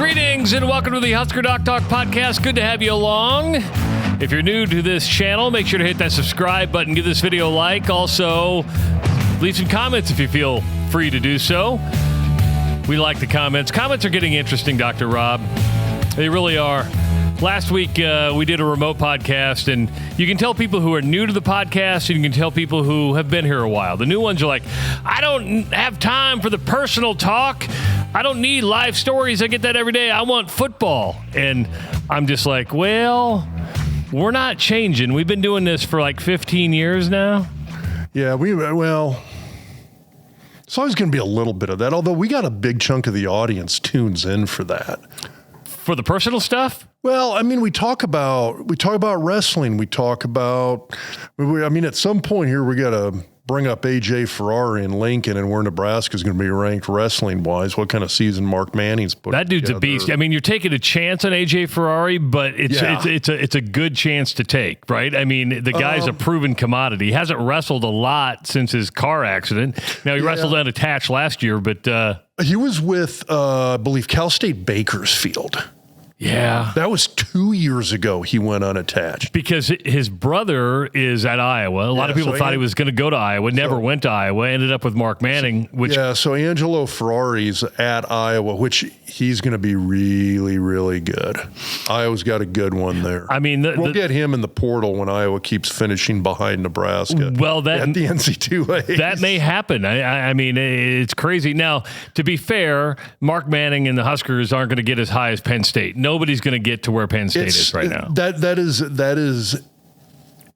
Greetings and welcome to the Husker Doc Talk Podcast. Good to have you along. If you're new to this channel, make sure to hit that subscribe button, give this video a like. Also, leave some comments if you feel free to do so. We like the comments. Comments are getting interesting, Dr. Rob. They really are. Last week, we did a remote podcast, and you can tell people who are new to the podcast, and you can tell people who have been here a while. The new ones are like, I don't have time for the personal talk. I don't need live stories. I get that every day. I want football. And I'm just like, well, we're not changing. We've been doing this for like 15 years now. Yeah, it's always going to be a little bit of that, although we got a big chunk of the audience tunes in for that. For the personal stuff? Well, I mean, we talk about wrestling. We talk about, at some point here, we got to bring up AJ Ferrari in Lincoln and where Nebraska is going to be ranked wrestling-wise, what kind of season Mark Manning's put That dude's together. a beast. I mean, you're taking a chance on AJ Ferrari, but it's a good chance to take, right? I mean, the guy's a proven commodity. He hasn't wrestled a lot since his car accident. Now, he wrestled unattached last year, but... he was with, I believe, Cal State Bakersfield. Yeah. That was 2 years ago he went unattached. Because his brother is at Iowa. A lot of people thought he was going to go to Iowa, never went to Iowa, ended up with Mark Manning. So Angelo Ferrari's at Iowa, which he's going to be really, really good. Iowa's got a good one there. I mean, we'll get him in the portal when Iowa keeps finishing behind Nebraska. Well, at the NC2A. That may happen. I mean, it's crazy. Now, to be fair, Mark Manning and the Huskers aren't going to get as high as Penn State. Nobody's going to get to where Penn State is right now. That is,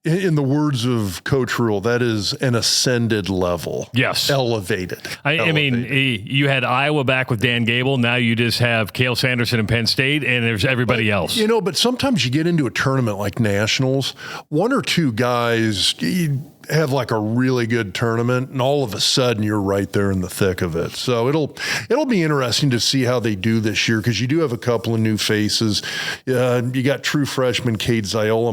in the words of Coach Rule, that is an ascended level. Yes. Elevated. I mean, you had Iowa back with Dan Gable. Now you just have Cale Sanderson and Penn State, and there's everybody else. But sometimes you get into a tournament like Nationals, one or two guys have like a really good tournament, and all of a sudden you're right there in the thick of it. So it'll be interesting to see how they do this year, because you do have a couple of new faces. You got true freshman Cade Ziola,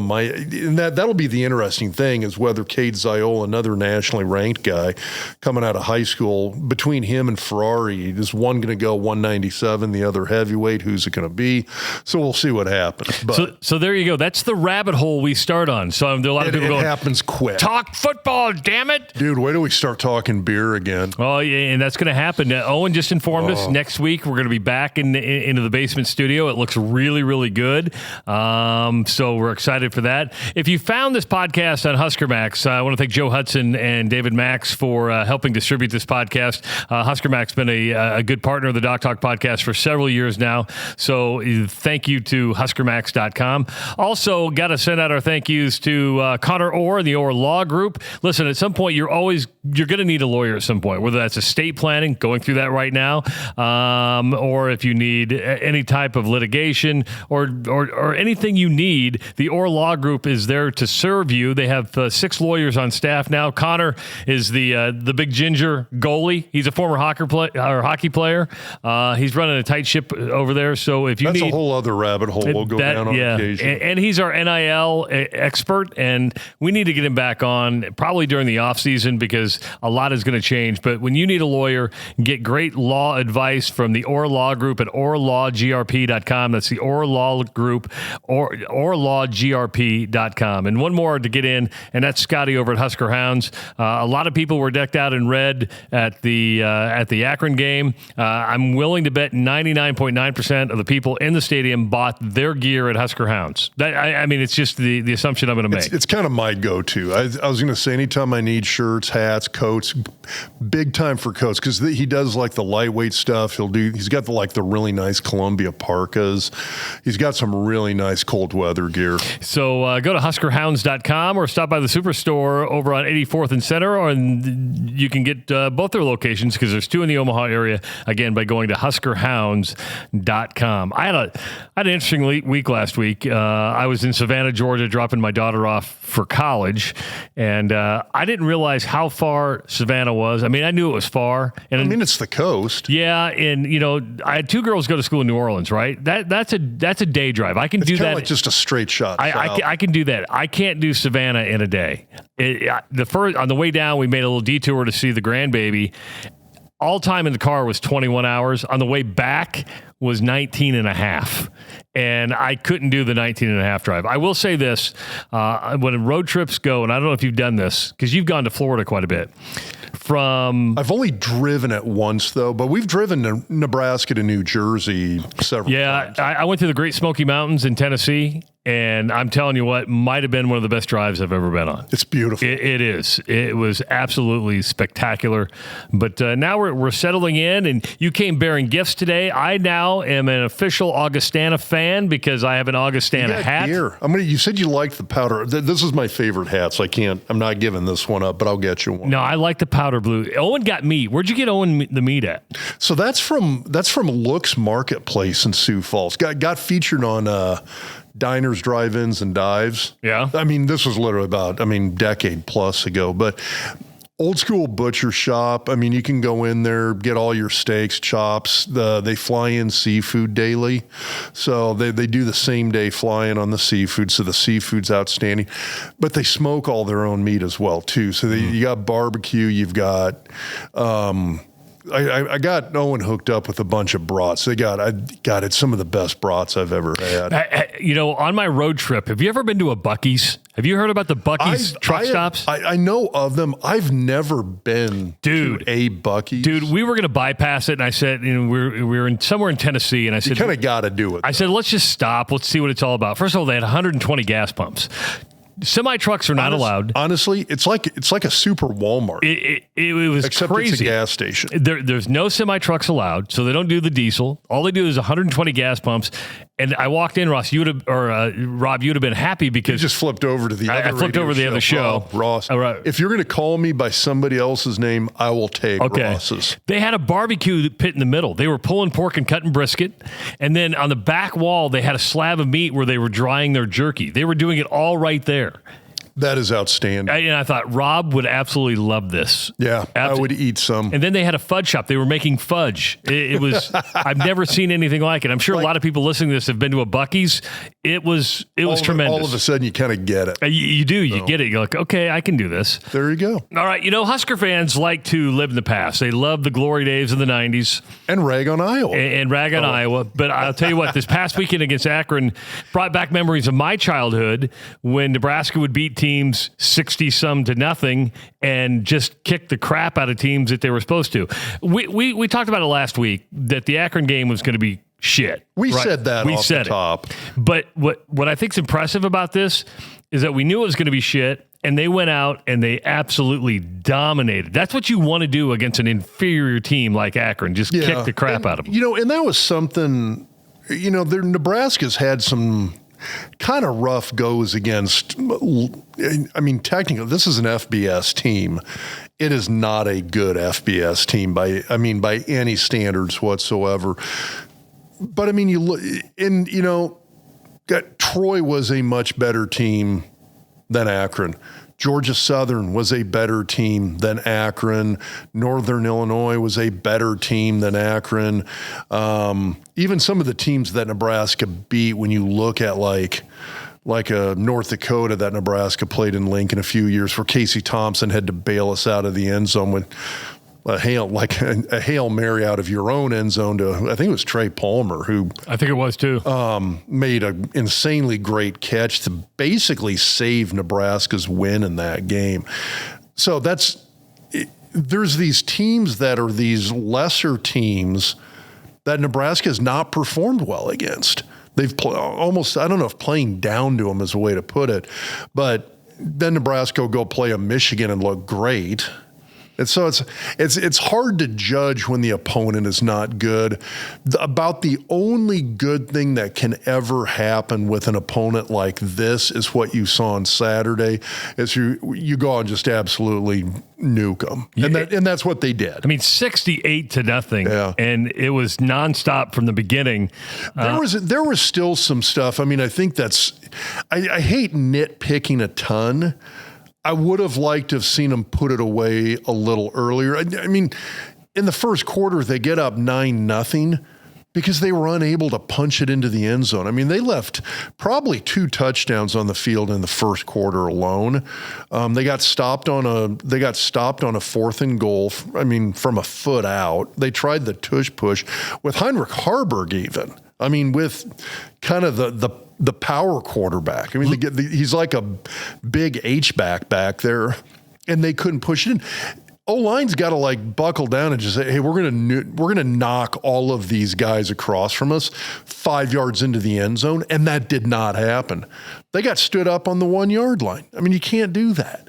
and that'll be the interesting thing, is whether Cade Ziola, another nationally ranked guy coming out of high school, between him and Ferrari, is one going to go 197, the other heavyweight? Who's it going to be? So we'll see what happens. But so there you go. That's the rabbit hole we start on. So there are a lot of people going, it happens quick. Talk football, damn it. Dude, wait till we start talking beer again. Oh, yeah, and that's going to happen. Owen just informed us next week we're going to be back into the basement studio. It looks really, really good. So we're excited for that. If you found this podcast on Husker Max, I want to thank Joe Hudson and David Max for helping distribute this podcast. Husker Max has been a good partner of the Doc Talk Podcast for several years now. So thank you to huskermax.com. Also, got to send out our thank yous to Connor Orr and the Orr Law Group. Listen, at some point, you're going to need a lawyer at some point, whether that's estate planning, going through that right now, or if you need any type of litigation or anything you need, the Orr Law Group is there to serve you. They have 6 lawyers on staff now. Connor is the big ginger goalie. He's a former hockey player. He's running a tight ship over there. So if you that's need a whole other rabbit hole we'll go down on occasion. And he's our NIL expert, and we need to get him back on probably during the off season, because a lot is going to change. But when you need a lawyer, get great law advice from the Orr Law Group at orlawgrp.com. That's the Orr Law Group, orlawgrp.com. And one more to get in, and that's Scotty over at Husker Hounds. A lot of people were decked out in red at the Akron game. I'm willing to bet 99.9% of the people in the stadium bought their gear at Husker Hounds. It's just the assumption I'm going to make. It's kind of my go-to. I was going to say, anytime I need shirts, hats, coats, big time for coats, because he does like the lightweight stuff. He's got the really nice Columbia parkas. He's got some really nice cold weather gear. So go to huskerhounds.com or stop by the Superstore over on 84th and Center, and you can get both their locations, because there's 2 in the Omaha area, again, by going to huskerhounds.com. I had an interesting week last week. I was in Savannah, Georgia, dropping my daughter off for college, and I didn't realize how far Savannah was. I mean, I knew it was far. And it's the coast. Yeah, and I had 2 girls go to school in New Orleans, right? That's a day drive. I can do that. Like just a straight shot. I can do that. I can't do Savannah in a day. On the way down, we made a little detour to see the grandbaby. all time in the car was 21 hours. On the way back was 19 and a half. And I couldn't do the 19 and a half drive. I will say this, when road trips go, and I don't know if you've done this, because you've gone to Florida quite a bit. I've only driven it once, though, but we've driven to Nebraska to New Jersey several times. I went to the Great Smoky Mountains in Tennessee, and I'm telling you what, might have been one of the best drives I've ever been on. It's beautiful. It is. It was absolutely spectacular. But now we're settling in, and you came bearing gifts today. I now am an official Augustana fan because I have an Augustana hat. Gear. You said you liked the powder. This is my favorite hat, so I'm not giving this one up, but I'll get you one. No, I like the powder blue. Owen got meat. Where'd you get Owen the meat at? So that's from Look's Marketplace in Sioux Falls. Got featured on diners, drive-ins, and dives. Yeah. This was literally decade plus ago, but old school butcher shop. You can go in there, get all your steaks, chops. They fly in seafood daily. So they do the same day fly-in on the seafood. So the seafood's outstanding, but they smoke all their own meat as well too. So you got barbecue, you've got, I got Owen hooked up with a bunch of brats. It's some of the best brats I've ever had. On my road trip, have you ever been to a Buc-ee's? Have you heard about the Buc-ee's truck stops? I know of them. I've never been to a Buc-ee's. Dude, we were going to bypass it, and I said, we were somewhere in Tennessee, and I said, you kind of got to do it. I said, let's just stop. Let's see what it's all about. First of all, they had 120 gas pumps. Semi trucks are not allowed. Honestly, it's like a super Walmart. It was except crazy. It's a gas station. There's no semi trucks allowed, so they don't do the diesel. All they do is 120 gas pumps. And I walked in, Ross. Rob, you'd have been happy because you just flipped over to the other. I flipped over to the other show. Ross. Right. If you're going to call me by somebody else's name, I will take Ross's. They had a barbecue pit in the middle. They were pulling pork and cutting brisket, and then on the back wall they had a slab of meat where they were drying their jerky. They were doing it all right there. That is outstanding. And I thought Rob would absolutely love this. Yeah, I would eat some. And then they had a fudge shop. They were making fudge. It was, I've never seen anything like it. I'm sure a lot of people listening to this have been to a Buc-ee's. It was tremendous. All of a sudden, you kind of get it. You do. You get it. You're like, okay, I can do this. There you go. All right. Husker fans like to live in the past. They love the glory days of the 90s. And rag on Iowa. And rag on Iowa. But I'll tell you what, this past weekend against Akron brought back memories of my childhood when Nebraska would beat teams 60-some to nothing and just kick the crap out of teams that they were supposed to. We talked about it last week, that the Akron game was going to be shit. We said that off the top. But what I think is impressive about this is that we knew it was going to be shit, and they went out and they absolutely dominated. That's what you want to do against an inferior team like Akron, just kick the crap out of them. And that was something, Nebraska's had some kind of rough goes against, technically, this is an FBS team. It is not a good FBS team by any standards whatsoever. But you look, and Troy was a much better team than Akron. Georgia Southern was a better team than Akron. Northern Illinois was a better team than Akron. Even some of the teams that Nebraska beat, when you look at like a North Dakota that Nebraska played in Lincoln a few years, where Casey Thompson had to bail us out of the end zone with a Hail Mary out of your own end zone to, I think it was Trey Palmer, who I think it was too, made an insanely great catch to basically save Nebraska's win in that game. So there's these teams that are these lesser teams that Nebraska has not performed well against. They've almost, I don't know if playing down to them is a way to put it, but then Nebraska will go play a Michigan and look great. And so it's hard to judge when the opponent is not good. About the only good thing that can ever happen with an opponent like this is what you saw on Saturday, is you go out and just absolutely nuke them. And that's what they did. 68 to nothing. Yeah. And it was nonstop from the beginning. There was still some stuff. I think I hate nitpicking a ton. I would have liked to have seen them put it away a little earlier. In the first quarter, they get up 9-0, because they were unable to punch it into the end zone. I mean, they left probably 2 touchdowns on the field in the first quarter alone. They got stopped on a 4th and goal. I mean, from a foot out. They tried the tush push with Heinrich Harburg even. I mean, with kind of the power quarterback. I mean, he's like a big H-back back there, and they couldn't push it in. O-line's got to like buckle down and just say, hey, we're gonna knock all of these guys across from us 5 yards into the end zone, and that did not happen. They got stood up on the 1 yard line. I mean, you can't do that.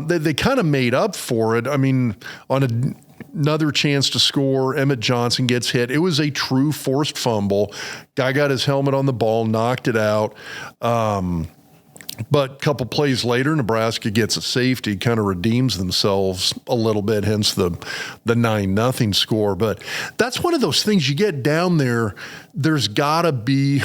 They kind of made up for it. I mean, on another chance to score, Emmett Johnson gets hit. It was a true forced fumble. Guy got his helmet on the ball, knocked it out. But a couple plays later, Nebraska gets a safety, kind of redeems themselves a little bit, hence the 9-0 score. But that's one of those things you get down there, there's got to be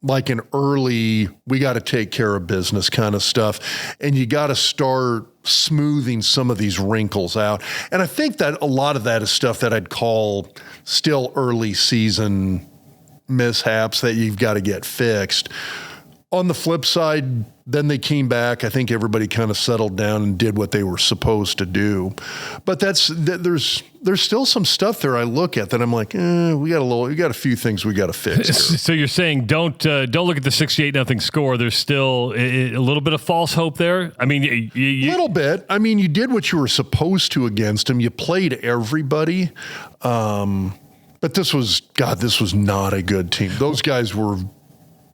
like an early, we got to take care of business kind of stuff. And you got to start smoothing some of these wrinkles out. And I think that a lot of that is stuff that I'd call still early season mishaps that you've got to get fixed. On the flip side, then they came back. I think everybody kind of settled down and did what they were supposed to do. But there's still some stuff there I look at that I'm like, we got a few things we got to fix here. So you're saying don't look at the 68-0 score. There's still a little bit of false hope there. I mean, a little bit. I mean, you did what you were supposed to against them. You played everybody. But this was not a good team. Those guys were.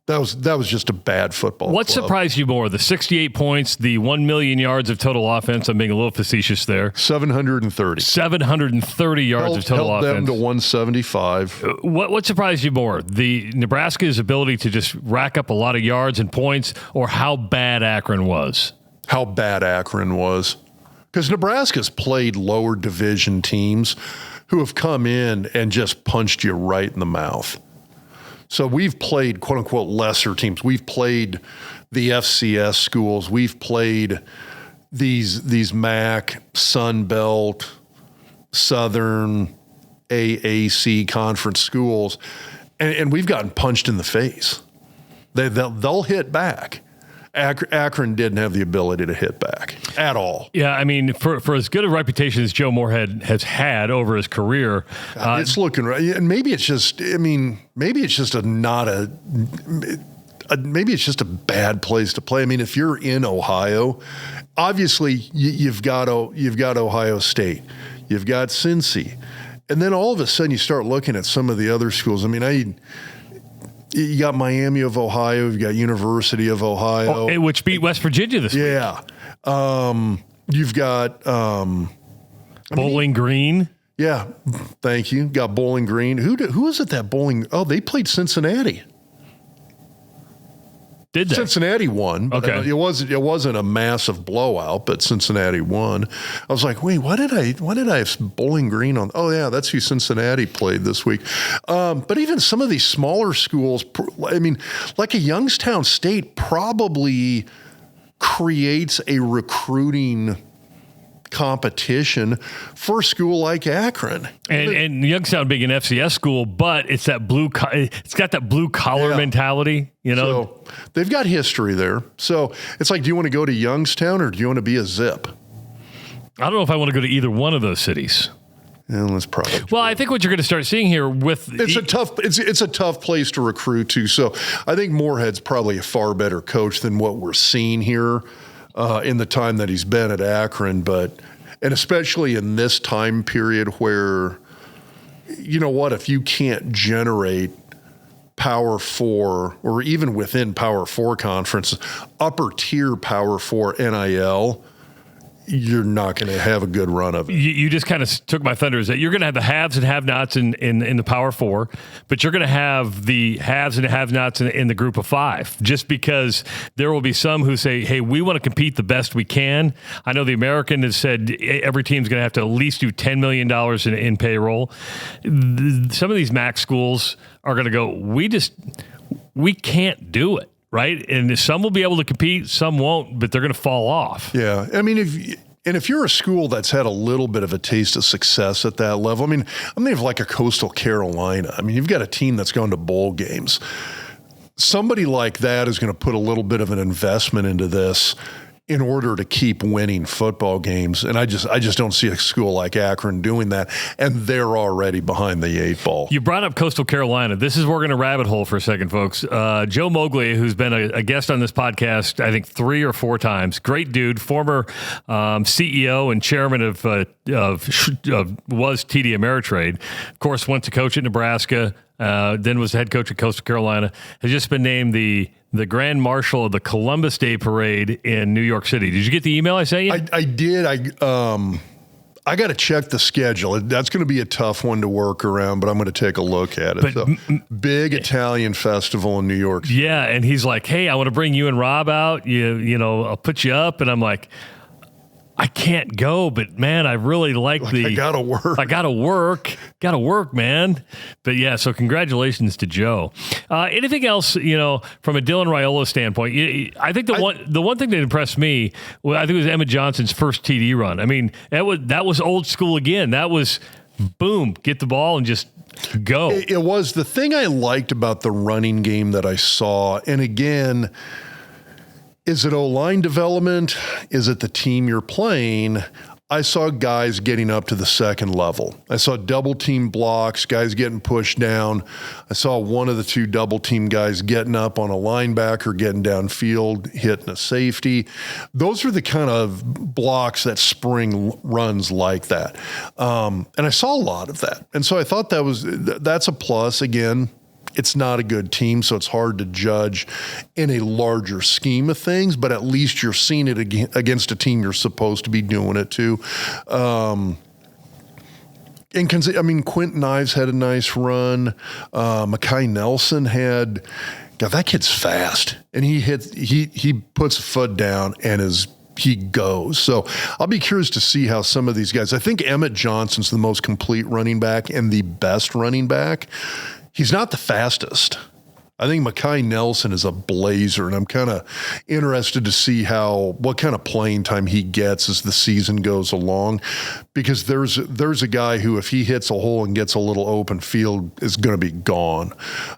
That was just a bad football What club. surprised you more, the 68 points, the 1 million yards of total offense? I'm being a little facetious there. 730. 730 yards of total offense. Held them to 175. What surprised you more, the Nebraska's ability to just rack up a lot of yards and points, or how bad Akron was? How bad Akron was. Because Nebraska's played lower division teams who have come in and just punched you right in the mouth. So we've played, quote unquote, lesser teams. We've played the FCS schools. We've played these MAC, Sun Belt, Southern, AAC conference schools, and we've gotten punched in the face. They'll hit back. Akron didn't have the ability to hit back at all. Yeah, I mean, for as good a reputation as Joe Moorhead has had over his career, it's looking right. And maybe it's just. I mean, maybe it's just maybe it's just a bad place to play. I mean, if you're in Ohio, obviously you've got Ohio State, you've got Cincy, and then all of a sudden you start looking at some of the other schools. I mean, you got Miami of Ohio. You've got University of Ohio. Which beat West Virginia this week. Yeah. You've got Bowling Green. Yeah. Thank you. Got Bowling Green. Who is it that Bowling? Oh, they played Cincinnati. Did they? Cincinnati won. Okay. It wasn't a massive blowout, but Cincinnati won. I was like, wait, why did I have Bowling Green on? Oh yeah, that's who Cincinnati played this week. But even some of these smaller schools, I mean, like a Youngstown State probably creates a recruiting competition for a school like Akron. And Youngstown being an FCS school, but it's got that blue collar mentality, you know. So they've got history there. So it's like, do you want to go to Youngstown or do you want to be a Zip? I don't know if I want to go to either one of those cities. Yeah, that's probably true. Well, I think what you're going to start seeing here with it's a tough place to recruit to. So I think Moorhead's probably a far better coach than what we're seeing here in the time that he's been at Akron, and especially in this time period where, you know what, if you can't generate Power 4 or even within Power 4 conferences, upper tier Power 4 NIL, you're not going to have a good run of it. You just kind of took my thunder. Is that you're going to have the haves and have-nots in the Power 4, but you're going to have the haves and have-nots in the Group of 5, just because there will be some who say, hey, we want to compete the best we can. I know the American has said every team's going to have to at least do $10 million in payroll. Some of these MAC schools are going to go, we can't do it. Right. And some will be able to compete, some won't, but they're going to fall off. Yeah. I mean, And if you're a school that's had a little bit of a taste of success at that level, I mean, I'm thinking of like a Coastal Carolina. I mean, you've got a team that's gone to bowl games. Somebody like that is going to put a little bit of an investment into this in order to keep winning football games. And I just don't see a school like Akron doing that. And they're already behind the 8 ball. You brought up Coastal Carolina. This is where we're going to rabbit hole for a second, folks. Joe Mowgli, who's been a guest on this podcast, I think 3 or 4 times. Great dude, former CEO and chairman of was TD Ameritrade. Of course, went to coach at Nebraska. Then was the head coach at Coastal Carolina. Has just been named the Grand Marshal of the Columbus Day Parade in New York City. Did you get the email I sent you? I did. I got to check the schedule. That's going to be a tough one to work around, but I'm going to take a look at it. So, big Italian festival in New York City. Yeah, and he's like, hey, I want to bring you and Rob out. You know, I'll put you up. And I'm like, I can't go, but man, I really like I gotta work. I gotta work, man. But yeah, so congratulations to Joe. Anything else, you know, from a Dylan Raiola standpoint? I think the one thing that impressed me, well, I think it was Emmett Johnson's first TD run. I mean, that was old school again. That was boom, get the ball and just go. It was the thing I liked about the running game that I saw, and again. Is it O-line development? Is it the team you're playing? I saw guys getting up to the second level. I saw double team blocks, guys getting pushed down. I saw one of the 2 double team guys getting up on a linebacker, getting downfield, hitting a safety. Those are the kind of blocks that spring runs like that. And I saw a lot of that. And so I thought that's a plus. Again, it's not a good team, so it's hard to judge in a larger scheme of things, but at least you're seeing it against a team you're supposed to be doing it to. Quentin Ives had a nice run. Mekhi Nelson God, that kid's fast. And he puts a foot down and he goes. So I'll be curious to see how some of these guys, I think Emmett Johnson's the most complete running back and the best running back. He's not the fastest. I think Mekhi Nelson is a blazer, and I'm kind of interested to see what kind of playing time he gets as the season goes along, because there's a guy who, if he hits a hole and gets a little open field, is going to be gone.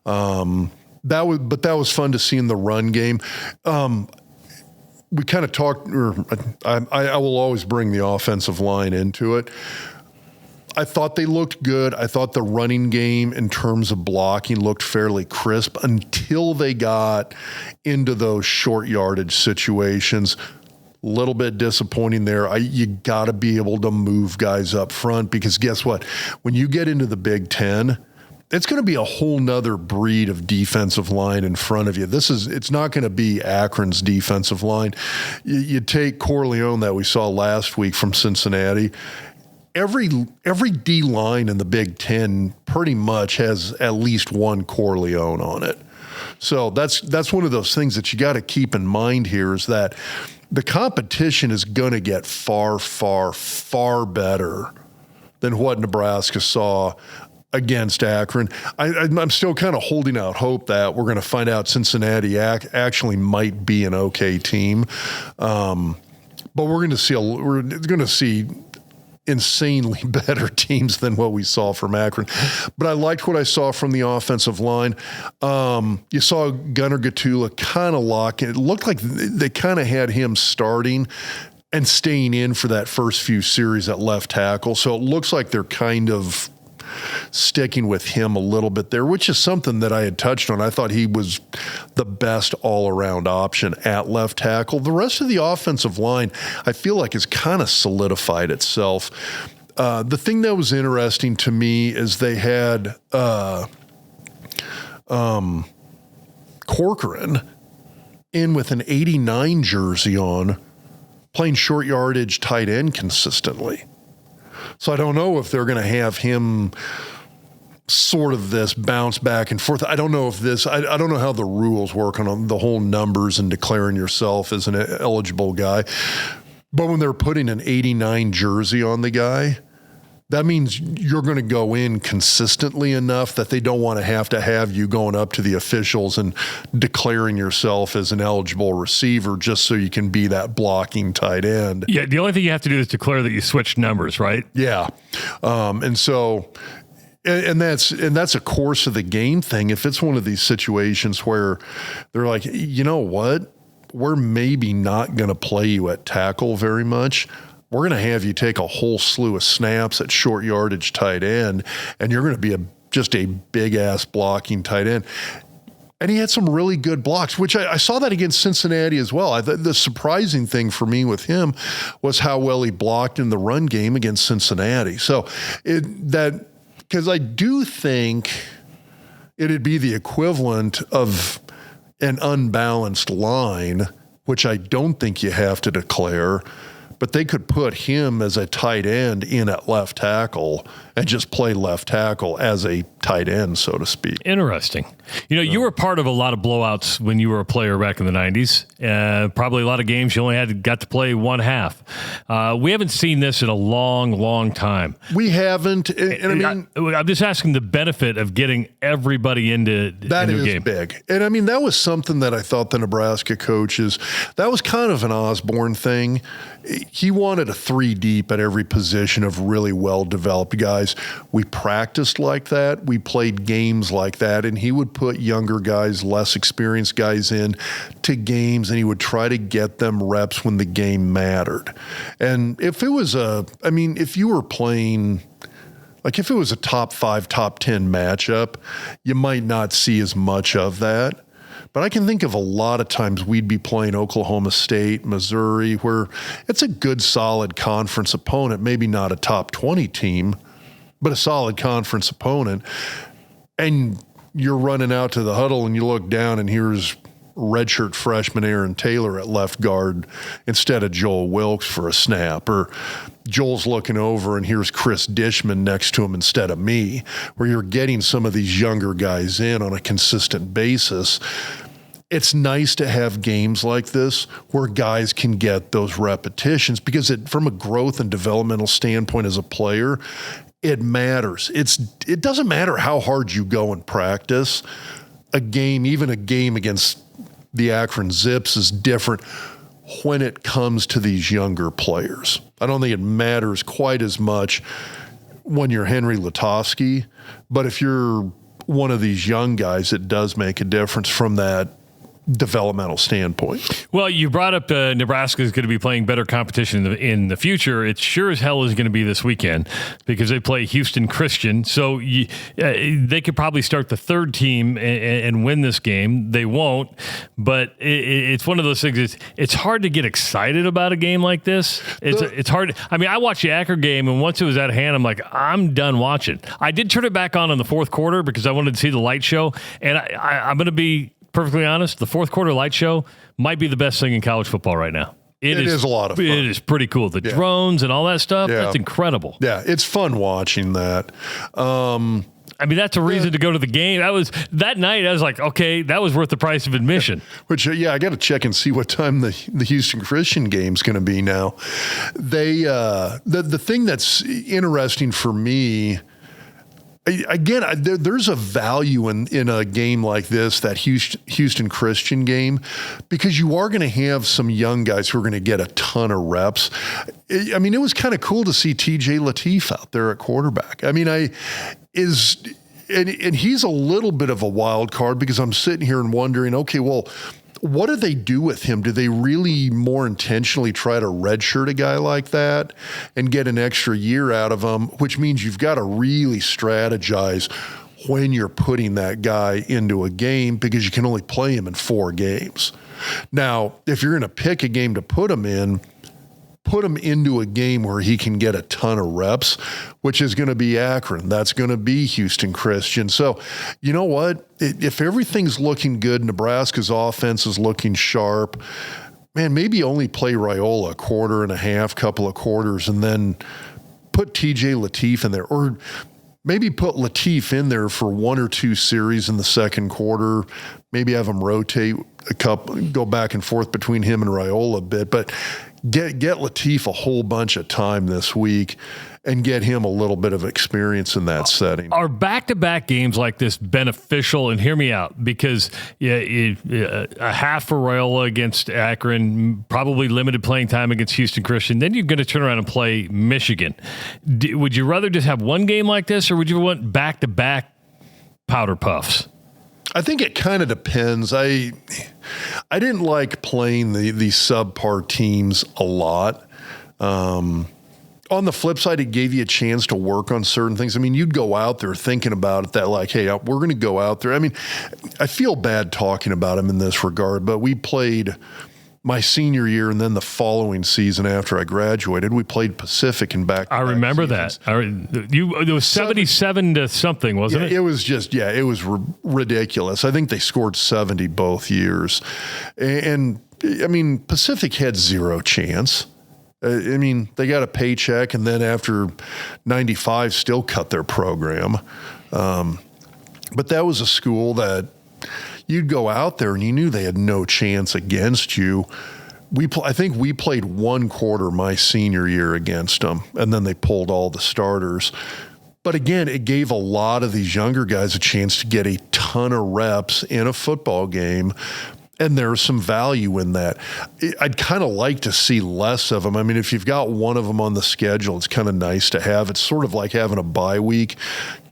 That was fun to see in the run game. We kind of talked, I will always bring the offensive line into it. I thought they looked good. I thought the running game in terms of blocking looked fairly crisp until they got into those short yardage situations. A little bit disappointing there. You got to be able to move guys up front, because guess what? When you get into the Big Ten, it's going to be a whole nother breed of defensive line in front of you. It's not going to be Akron's defensive line. You take Corleone that we saw last week from Cincinnati. Every D line in the Big Ten pretty much has at least one Corleone on it. So that's one of those things that you got to keep in mind here, is that the competition is going to get far, far, far better than what Nebraska saw against Akron. I'm still kind of holding out hope that we're going to find out Cincinnati actually might be an okay team, but we're going to see insanely better teams than what we saw from Akron. But I liked what I saw from the offensive line. You saw Gunnar Gatula kind of lock in. It looked like they kind of had him starting and staying in for that first few series at left tackle. So it looks like they're kind of sticking with him a little bit there, which is something that I had touched on. I thought he was the best all-around option at left tackle. The rest of the offensive line, I feel like, has kind of solidified itself. The thing that was interesting to me is they had Corcoran in with an 89 jersey on, playing short yardage tight end consistently. So I don't know if they're going to have him sort of this bounce back and forth. I don't know if I don't know how the rules work on the whole numbers and declaring yourself as an eligible guy. But when they're putting an 89 jersey on the guy, that means you're going to go in consistently enough that they don't want to have you going up to the officials and declaring yourself as an eligible receiver just so you can be that blocking tight end. Yeah, the only thing you have to do is declare that you switched numbers, right? Yeah. And that's a course of the game thing. If it's one of these situations where they're like, you know what, we're maybe not going to play you at tackle very much. We're going to have you take a whole slew of snaps at short yardage tight end, and you're going to be just a big-ass blocking tight end. And he had some really good blocks, which I saw that against Cincinnati as well. The surprising thing for me with him was how well he blocked in the run game against Cincinnati. So because I do think it'd be the equivalent of an unbalanced line, which I don't think you have to declare, but they could put him as a tight end in at left tackle and just play left tackle as a tight end, so to speak. Interesting. You know, you were part of a lot of blowouts when you were a player back in the 90s. Probably a lot of games you only got to play one half. We haven't seen this in a long, long time. We haven't. And I mean, I'm just asking the benefit of getting everybody into that is game. Big. And I mean, that was something that I thought the Nebraska coaches, that was kind of an Osborne thing. He wanted a 3 deep at every position of really well-developed guys. We practiced like that. We played games like that. And he would put younger guys, less experienced guys in to games, and he would try to get them reps when the game mattered. And if it was if you were playing, like if it was a top 5, top 10 matchup, you might not see as much of that. But I can think of a lot of times we'd be playing Oklahoma State, Missouri, where it's a good, solid conference opponent, maybe not a top 20 team, but a solid conference opponent. And you're running out to the huddle and you look down and here's redshirt freshman Aaron Taylor at left guard instead of Joel Wilkes for a snap, or Joel's looking over and here's Chris Dishman next to him instead of me, where you're getting some of these younger guys in on a consistent basis. It's nice to have games like this where guys can get those repetitions because from a growth and developmental standpoint as a player, it matters. It doesn't matter how hard you go in practice. Even a game against the Akron Zips is different when it comes to these younger players. I don't think it matters quite as much when you're Henry Lutovsky, but if you're one of these young guys, it does make a difference from that developmental standpoint. Well, you brought up Nebraska is going to be playing better competition in the future. It sure as hell is going to be this weekend because they play Houston Christian. So they could probably start the third team and win this game. They won't, but it's one of those things. It's hard to get excited about a game like this. It's hard. I mean, I watched the Akron game, and once it was out of hand, I'm like, I'm done watching. I did turn it back on in the fourth quarter because I wanted to see the light show, and I'm going to be perfectly honest, the fourth quarter light show might be the best thing in college football right now. It is a lot of fun. It is pretty cool. The drones and all that stuff, that's incredible. Yeah, it's fun watching that. I mean, that's a reason to go to the game. That night, I was like, okay, that was worth the price of admission. Which, I got to check and see what time the Houston Christian game's going to be now. The thing that's interesting for me, again, there's a value in a game like this, that Houston Christian game, because you are going to have some young guys who are going to get a ton of reps. I mean, it was kind of cool to see TJ Lateef out there at quarterback. I mean, and he's a little bit of a wild card because I'm sitting here and wondering, okay, well, what do they do with him? Do they really more intentionally try to redshirt a guy like that and get an extra year out of him, which means you've got to really strategize when you're putting that guy into a game because you can only play him in 4 games. Now, if you're going to pick a game to put him in, put him into a game where he can get a ton of reps, which is going to be Akron. That's going to be Houston Christian. So, you know what? If everything's looking good, Nebraska's offense is looking sharp, man, maybe only play Raiola a quarter and a half, couple of quarters, and then put TJ Lateef in there. Or maybe put Lateef in there for 1 or 2 series in the second quarter, maybe have him rotate a couple, go back and forth between him and Raiola a bit, but get Latif a whole bunch of time this week and get him a little bit of experience in that setting. Are back-to-back games like this beneficial? And hear me out, because a half for Royola against Akron, probably limited playing time against Houston Christian. Then you're going to turn around and play Michigan. Would you rather just have one game like this, or would you want back-to-back powder puffs? I think it kind of depends. I didn't like playing these subpar teams a lot. On the flip side, it gave you a chance to work on certain things. I mean, you'd go out there thinking about it that like, hey, we're going to go out there. I mean, I feel bad talking about him in this regard, but we played my senior year and then the following season after I graduated, we played Pacific and back. I remember seasons. That. It was 77 to something, wasn't it? It was just, it was ridiculous. I think they scored 70 both years. And I mean, Pacific had zero chance. I mean, they got a paycheck, and then after 95 still cut their program. But that was a school that you'd go out there and you knew they had no chance against you. I think we played one quarter my senior year against them, and then they pulled all the starters. But again, it gave a lot of these younger guys a chance to get a ton of reps in a football game. And there's some value in that. I'd kind of like to see less of them. I mean, if you've got one of them on the schedule, it's kind of nice to have. It's sort of like having a bye week.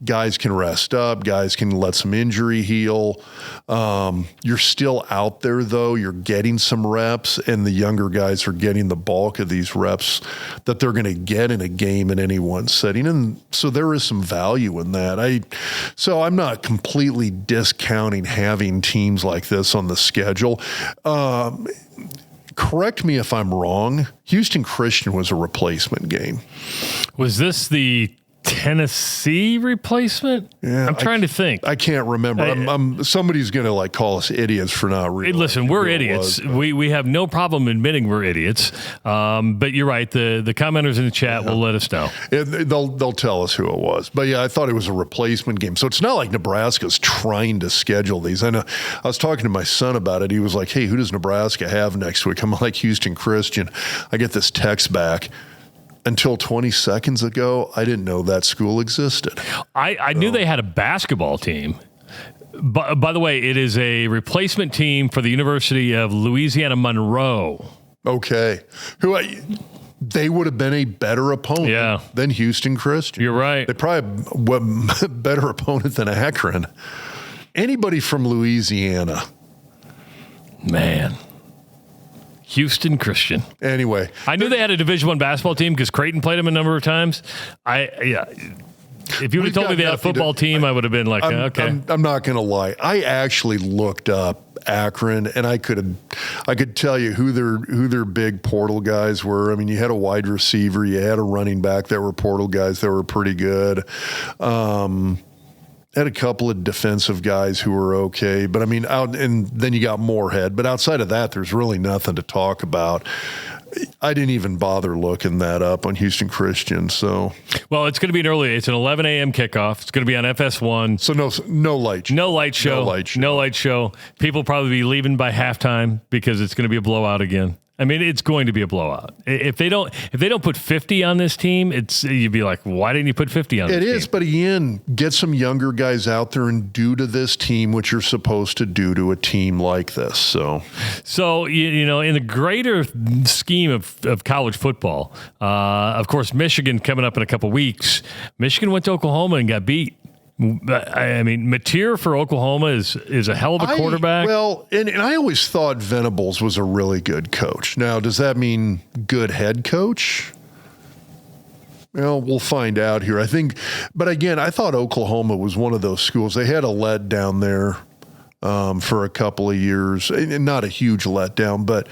Guys can rest up. Guys can let some injury heal. You're still out there, though. You're getting some reps, and the younger guys are getting the bulk of these reps that they're going to get in a game in any one setting. And so there is some value in that. So I'm not completely discounting having teams like this on the schedule. Correct me if I'm wrong. Houston Christian was a replacement game. Was this the Tennessee replacement? Yeah, I'm trying to think. I can't remember. Somebody's going to like call us idiots for not realizing. Hey, listen, we're idiots. We have no problem admitting we're idiots. But you're right. The commenters in the chat will let us know. They'll tell us who it was. But yeah, I thought it was a replacement game. So it's not like Nebraska's trying to schedule these. I know. I was talking to my son about it. He was like, "Hey, who does Nebraska have next week?" I'm like, "Houston Christian." I get this text back. Until 20 seconds ago, I didn't know that school existed. I knew they had a basketball team. By the way, it is a replacement team for the University of Louisiana Monroe. Okay. They would have been a better opponent than Houston Christian. You're right. They probably were a better opponent than Akron. Anybody from Louisiana. Man. Houston Christian. Anyway, I knew they had a Division I basketball team because Creighton played them a number of times. If you would have told me they had a football team, I would have been like, okay. I'm not going to lie. I actually looked up Akron, and I could tell you who their big portal guys were. I mean, you had a wide receiver, you had a running back that were portal guys that were pretty good. Had a couple of defensive guys who were okay, but I mean, and then you got Moorhead. But outside of that, there's really nothing to talk about. I didn't even bother looking that up on Houston Christian. So, well, it's going to be it's an 11 a.m. kickoff. It's going to be on FS1. So no light show. No light show. People probably be leaving by halftime because it's going to be a blowout again. I mean, it's going to be a blowout. If they don't put 50 on this team, you'd be like, why didn't you put 50 on this team? It is, but again, get some younger guys out there and do to this team what you're supposed to do to a team like this. So in the greater scheme of college football, of course, Michigan coming up in a couple weeks. Michigan went to Oklahoma and got beat. I mean, Mateer for Oklahoma is a hell of a quarterback. And I always thought Venables was a really good coach. Now, does that mean good head coach? Well, we'll find out here. But again, I thought Oklahoma was one of those schools. They had a letdown there for a couple of years, and not a huge letdown, but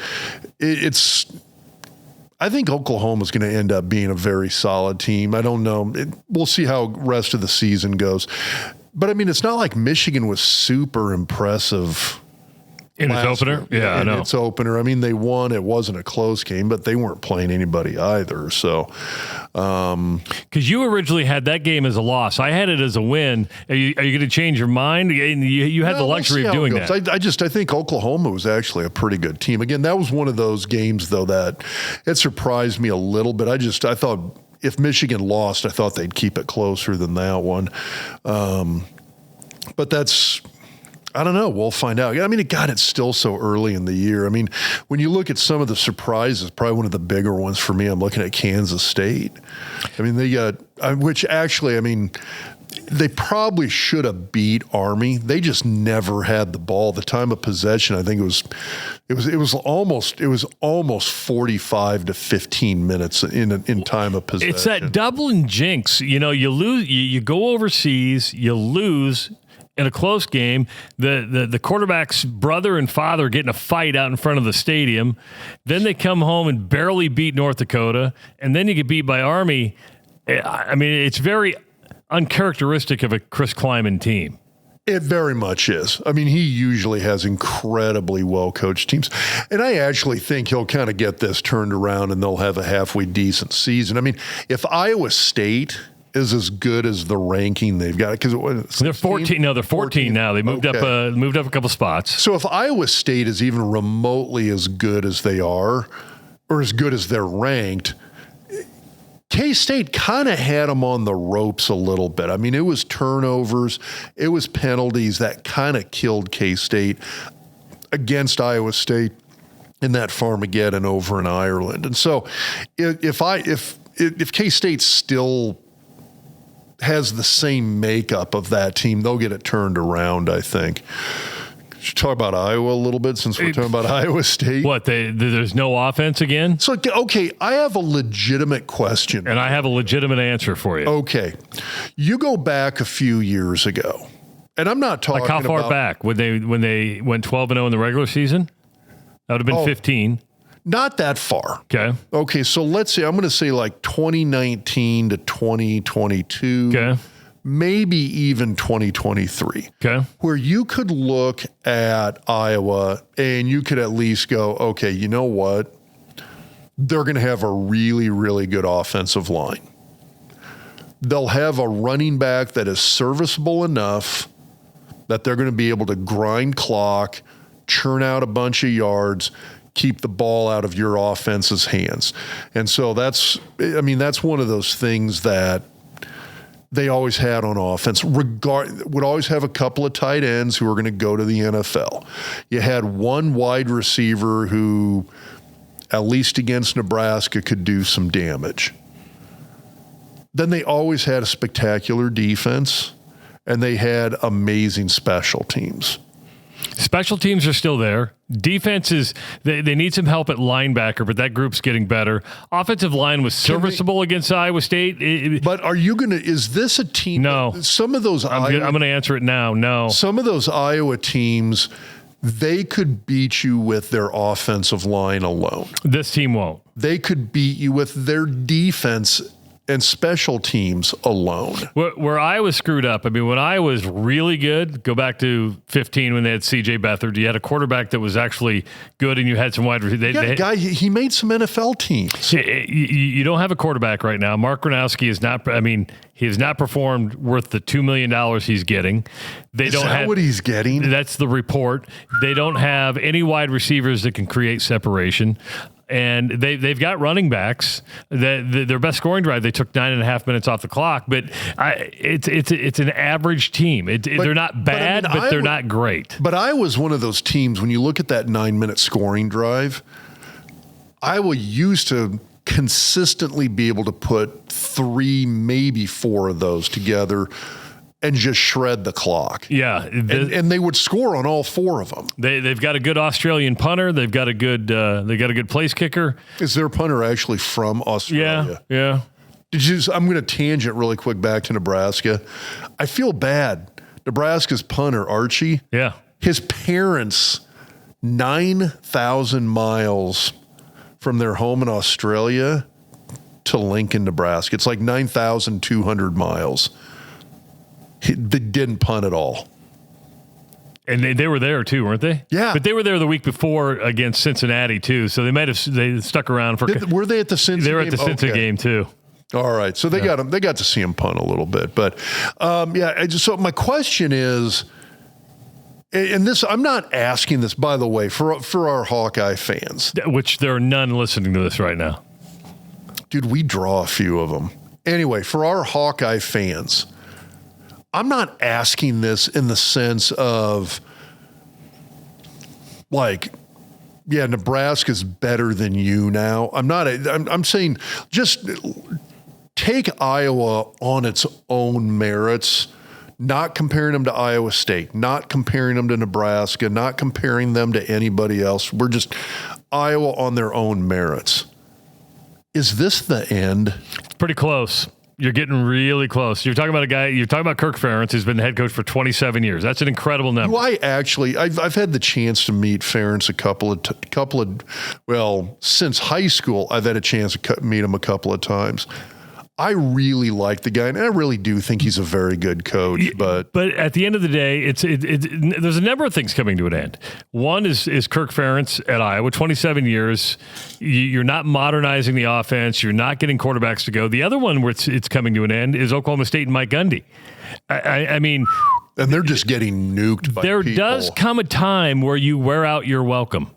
I think Oklahoma's going to end up being a very solid team. I don't know. We'll see how the rest of the season goes. But, I mean, it's not like Michigan was super impressive In its opener? Yeah, I know. Its opener. I mean, they won. It wasn't a close game, but they weren't playing anybody either. So, because you originally had that game as a loss. I had it as a win. Are you going to change your mind? You had the luxury of doing that. I think Oklahoma was actually a pretty good team. Again, that was one of those games, though, that it surprised me a little bit. I thought if Michigan lost, I thought they'd keep it closer than that one. But that's... I don't know. We'll find out. I mean, God, it's still so early in the year. I mean, when you look at some of the surprises, probably one of the bigger ones for me, I'm looking at Kansas State. I mean, they got, which actually, I mean, they probably should have beat Army. They just never had the ball. The time of possession, I think it was almost 45 to 15 minutes in time of possession. It's that Dublin jinx. You know, you lose, you go overseas, you lose. In a close game, the quarterback's brother and father get in a fight out in front of the stadium. Then they come home and barely beat North Dakota, and then you get beat by Army. I mean, it's very uncharacteristic of a Chris Kleiman team. It very much is. I mean, he usually has incredibly well-coached teams. And I actually think he'll kind of get this turned around and they'll have a halfway decent season. I mean, if Iowa State is as good as the ranking they've got, because they're 14. No, they're 14 now. They moved up a couple spots. So if Iowa State is even remotely as good as they are, or as good as they're ranked, K-State kind of had them on the ropes a little bit. I mean, it was turnovers, it was penalties that kind of killed K-State against Iowa State in that Farmageddon over in Ireland. And so if K-State still has the same makeup of that team, they'll get it turned around, I think. Should talk about Iowa a little bit since we're talking about Iowa State. What, there's no offense again? So, okay, I have a legitimate question. And I have a legitimate answer for you. Okay. You go back a few years ago, and I'm not talking about... Like how far back? When they went 12-0 in the regular season? That would have been 15. Not that far. Okay. Okay, so let's say, I'm going to say like 2019 to 2022. Okay. Maybe even 2023. Okay. Where you could look at Iowa and you could at least go, okay, you know what? They're going to have a really, really good offensive line. They'll have a running back that is serviceable enough that they're going to be able to grind clock, churn out a bunch of yards, keep the ball out of your offense's hands. And so that's one of those things that they always had on offense. Would always have a couple of tight ends who were going to go to the NFL. You had one wide receiver who, at least against Nebraska, could do some damage. Then they always had a spectacular defense, and they had amazing special teams. Special teams are still there. Defense is, they need some help at linebacker, but that group's getting better. Offensive line was serviceable against Iowa State. But are you going to, is this a team? No. Some of those, I'm going to answer it now. No. Some of those Iowa teams, they could beat you with their offensive line alone. This team won't. They could beat you with their defense and special teams alone. Where I was screwed up, I mean, when I was really good, go back to 15 when they had C.J. Beathard, you had a quarterback that was actually good and you had some wide receivers. He made some NFL teams. You don't have a quarterback right now. Mark Gronowski is not, he has not performed worth the $2 million he's getting. Is that what he's getting? That's the report. They don't have any wide receivers that can create separation. And they've got running backs. Their best scoring drive, they took 9.5 minutes off the clock. But it's an average team. They're not bad, but they're not great. But I was one of those teams, when you look at that 9-minute scoring drive, Iowa used to consistently be able to put 3, maybe 4 of those together and just shred the clock. Yeah. And they would score on all 4 of them. They've got a good Australian punter. They've got a good place kicker. Is their punter actually from Australia? Yeah. I'm going to tangent really quick back to Nebraska. I feel bad. Nebraska's punter, Archie. Yeah. His parents, 9,000 miles from their home in Australia to Lincoln, Nebraska. It's like 9,200 miles. They didn't punt at all. And they were there too, weren't they? Yeah. But they were there the week before against Cincinnati too, so they stuck around for. Were they at the Cincinnati game? They were at the Cincinnati game too. All right, so they got to see him punt a little bit, but so my question is, and this I'm not asking this, by the way, for our Hawkeye fans, which there are none listening to this right now. Dude, we draw a few of them. Anyway, for our Hawkeye fans, I'm not asking this in the sense of like, yeah, Nebraska's better than you now. I'm saying just take Iowa on its own merits, not comparing them to Iowa State, not comparing them to Nebraska, not comparing them to anybody else. We're just Iowa on their own merits. Is this the end? It's pretty close. You're getting really close. You're talking about Kirk Ferentz, who's been the head coach for 27 years. That's an incredible number. I've had the chance to meet Ferentz since high school, I've had a chance to meet him a couple of times. I really like the guy, and I really do think he's a very good coach. But at the end of the day, there's a number of things coming to an end. One is Kirk Ferentz at Iowa, 27 years. You're not modernizing the offense. You're not getting quarterbacks to go. The other one where it's coming to an end is Oklahoma State and Mike Gundy. I mean... And they're just getting nuked by There people. does come a time where you wear out your welcome.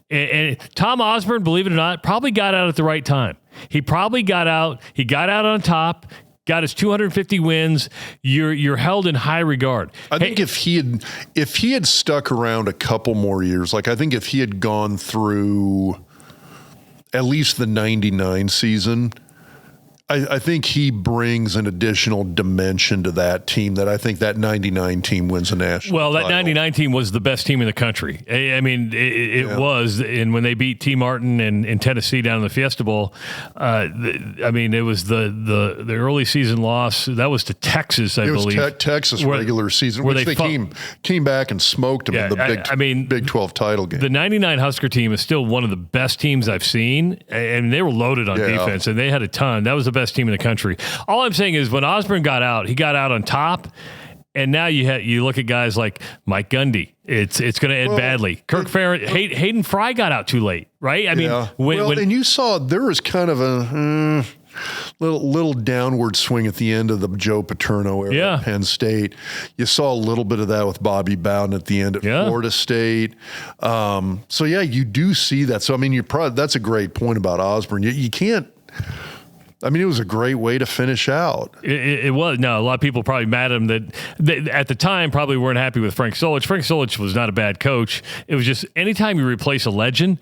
And Tom Osborne, believe it or not, probably got out at the right time. He probably got out. He got out on top, got his 250 wins. You're held in high regard. I think if he had stuck around a couple more years, like I think if he had gone through at least the 99 season, I think he brings an additional dimension to that team that I think that 99 team wins a national title. That 99 team was the best team in the country. I mean, it was. And when they beat T. Martin in Tennessee down in the Fiesta Bowl, it was the early season loss. That was to Texas, I believe. It was Texas regular season, which they came back and smoked them in the Big 12 title game. The 99 Husker team is still one of the best teams I've seen, and they were loaded on defense, and they had a ton. That was the best team in the country. All I'm saying is when Osborne got out, he got out on top, and now you look at guys like Mike Gundy. It's going to end badly. Kirk Ferentz, Hayden Fry got out too late, right? I mean, and you saw there was kind of a little downward swing at the end of the Joe Paterno era at Penn State. You saw a little bit of that with Bobby Bowden at the end at Florida State. You do see that. So I mean, that's a great point about Osborne. You can't. I mean, it was a great way to finish out. It was. No, a lot of people probably mad at him that at the time probably weren't happy with Frank Solich. Frank Solich was not a bad coach. It was just anytime you replace a legend,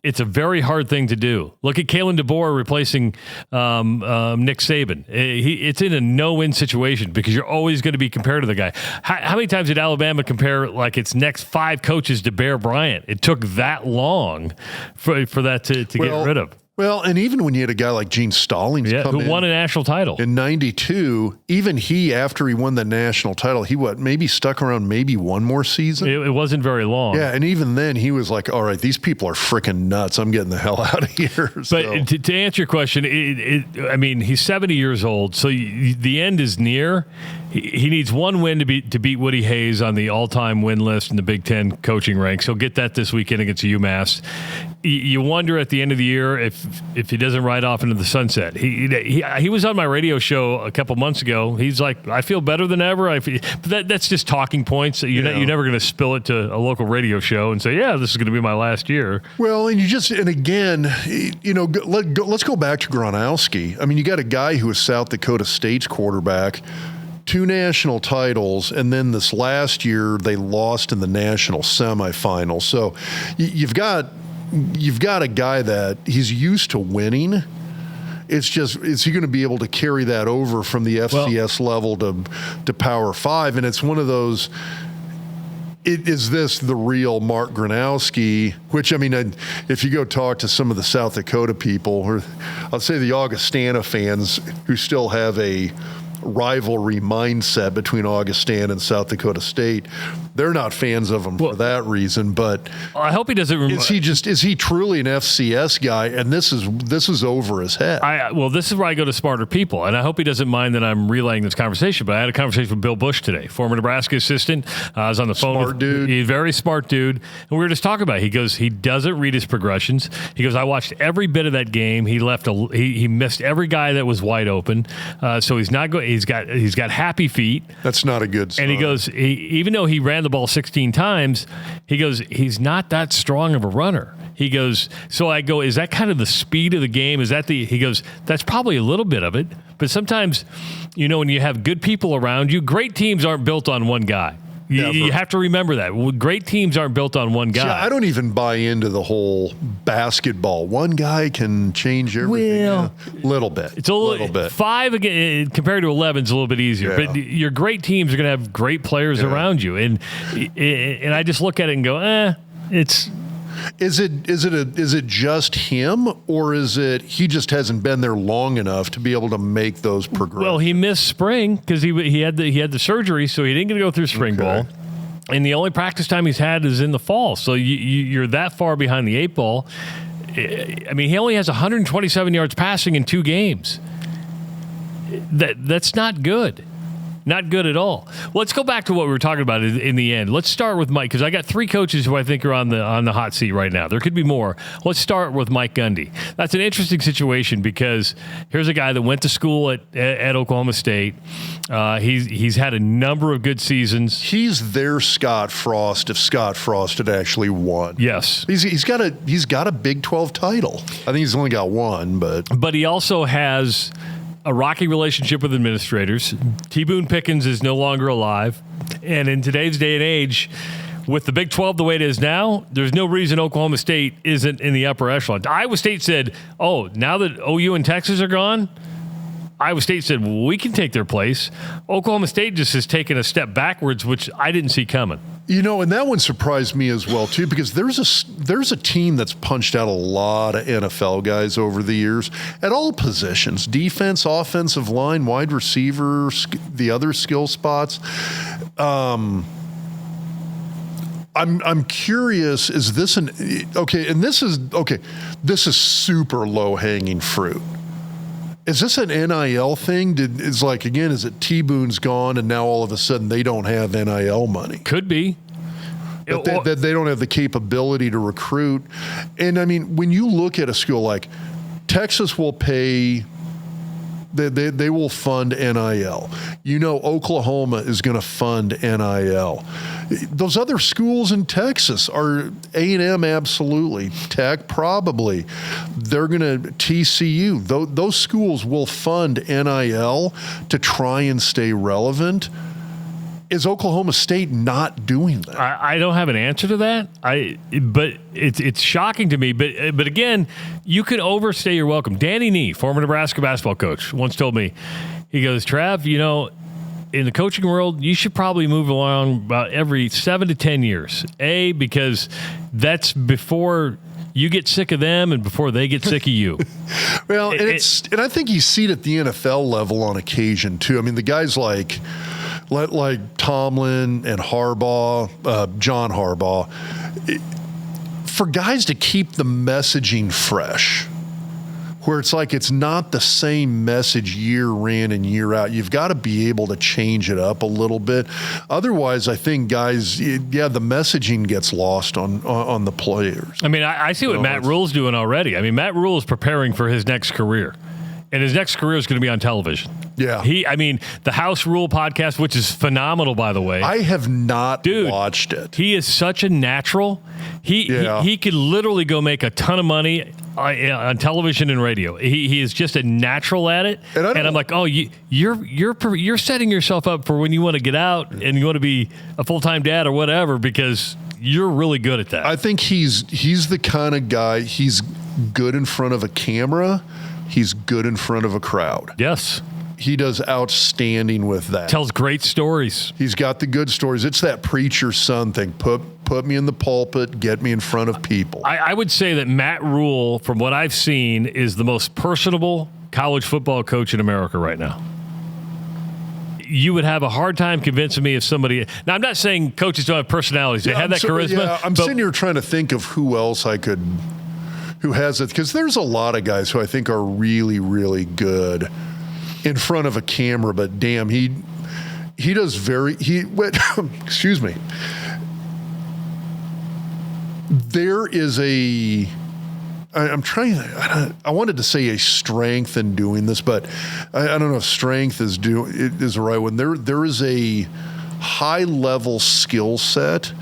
it's a very hard thing to do. Look at Kalen DeBoer replacing Nick Saban. It's in a no-win situation because you're always going to be compared to the guy. How many times did Alabama compare like its next 5 coaches to Bear Bryant? It took that long for that to get rid of. Well, and even when you had a guy like Gene Stallings who won a national title in '92, even he, after he won the national title, he maybe stuck around maybe one more season. It wasn't very long. Yeah, and even then he was like, all right, these people are freaking nuts. I'm getting the hell out of here. But to answer your question, I mean, he's 70 years old, so the end is near. He needs one win to beat Woody Hayes on the all-time win list in the Big Ten coaching ranks. He'll get that this weekend against UMass. You wonder at the end of the year if he doesn't ride off into the sunset. He was on my radio show a couple months ago. He's like, I feel better than ever. But that's just talking points. You're never going to spill it to a local radio show and say, yeah, this is going to be my last year. Well, and again, let's go back to Gronowski. I mean, you got a guy who was South Dakota State's quarterback, 2 national titles, and then this last year they lost in the national semifinal. So you've got a guy that he's used to winning. It's just, is he going to be able to carry that over from the FCS level to Power 5? And it's one of those, is this the real Mark Gronowski? Which, I mean, if you go talk to some of the South Dakota people, or I'll say the Augustana fans who still have a rivalry mindset between Augustana and South Dakota State, they're not fans of him for that reason. But I hope he doesn't. Is he truly an FCS guy? And this is over his head. Well, this is where I go to smarter people, and I hope he doesn't mind that I'm relaying this conversation. But I had a conversation with Bill Bush today, former Nebraska assistant. I was on the phone. Smart dude. He's a very smart dude, and we were just talking about it. He goes, he doesn't read his progressions. He goes, I watched every bit of that game. He missed every guy that was wide open. So he's not going. He's got happy feet. That's not a good sign. And he goes, even though he ran the ball 16 times, he goes, he's not that strong of a runner. He goes, so I go, is that kind of the speed of the game? He goes, that's probably a little bit of it. But sometimes, when you have good people around you, great teams aren't built on one guy. You have to remember that. Great teams aren't built on one guy. See, I don't even buy into the whole basketball. One guy can change everything. Well, a little bit. It's a little bit. 5 again, compared to 11 is a little bit easier. Yeah. But your great teams are going to have great players around you. And I just look at it and go, it's... Is it just him, or is it he just hasn't been there long enough to be able to make those progressions? Well, he missed spring because he had the surgery, so he didn't get to go through spring ball. And the only practice time he's had is in the fall. So you're that far behind the 8 ball. I mean, he only has 127 yards passing in 2 games. That's not good. Not good at all. Well, let's go back to what we were talking about in the end. Let's start with Mike, because I got 3 coaches who I think are on the hot seat right now. There could be more. Let's start with Mike Gundy. That's an interesting situation because here's a guy that went to school at Oklahoma State. He's had a number of good seasons. He's their Scott Frost if Scott Frost had actually won. Yes. He's got a Big 12 title. I think he's only got 1, but he also has a rocky relationship with administrators. T. Boone Pickens is no longer alive. And in today's day and age, with the Big 12 the way it is now, there's no reason Oklahoma State isn't in the upper echelon. Iowa State said, now that OU and Texas are gone, Iowa State said, well, we can take their place. Oklahoma State just has taken a step backwards, which I didn't see coming. And that one surprised me as well, too, because there's a team that's punched out a lot of NFL guys over the years at all positions: defense, offensive line, wide receiver, the other skill spots. I'm curious, is this this is super low-hanging fruit. Is this an NIL thing? Is it T-Boone's gone and now all of a sudden they don't have NIL money? Could be. That they don't have the capability to recruit. And, I mean, when you look at a school like Texas will pay, they will fund NIL. Oklahoma is going to fund NIL. Those other schools in Texas are A&M, absolutely. Tech, probably. They're going to TCU. Those schools will fund NIL to try and stay relevant. Is Oklahoma State not doing that? I don't have an answer to that. But it's shocking to me. But again, you can overstay your welcome. Danny Nee, former Nebraska basketball coach, once told me, he goes, Trav, in the coaching world, you should probably move along about every 7 to 10 years. Because that's before you get sick of them and before they get sick of you. Well, and I think you see it at the NFL level on occasion too. I mean, the guys like Tomlin and Harbaugh, John Harbaugh, for guys to keep the messaging fresh, where it's like it's not the same message year in and year out. You've got to be able to change it up a little bit. Otherwise, I think guys, the messaging gets lost on the players. I mean, I see what Matt Rule's doing already. I mean, Matt Rule is preparing for his next career. And his next career is going to be on television. Yeah. The House Rule podcast, which is phenomenal, by the way. I have not watched it. He is such a natural. He could literally go make a ton of money on television and radio. He is just a natural at it. And I'm like, you're setting yourself up for when you want to get out and you want to be a full-time dad or whatever, because you're really good at that. I think he's the kind of guy, he's good in front of a camera. He's good in front of a crowd. Yes. He does outstanding with that. Tells great stories. He's got the good stories. It's that preacher's son thing. Put me in the pulpit, get me in front of people. I would say that Matt Rule, from what I've seen, is the most personable college football coach in America right now. you would have a hard time convincing me of somebody. Now, I'm not saying coaches don't have personalities. They have that charisma. Yeah, I'm sitting here trying to think of who else who has it, because there's a lot of guys who I think are really, really good in front of a camera, but damn, he does excuse me. There is I wanted to say a strength in doing this, but I don't know if strength is the right one. There is a high level skill set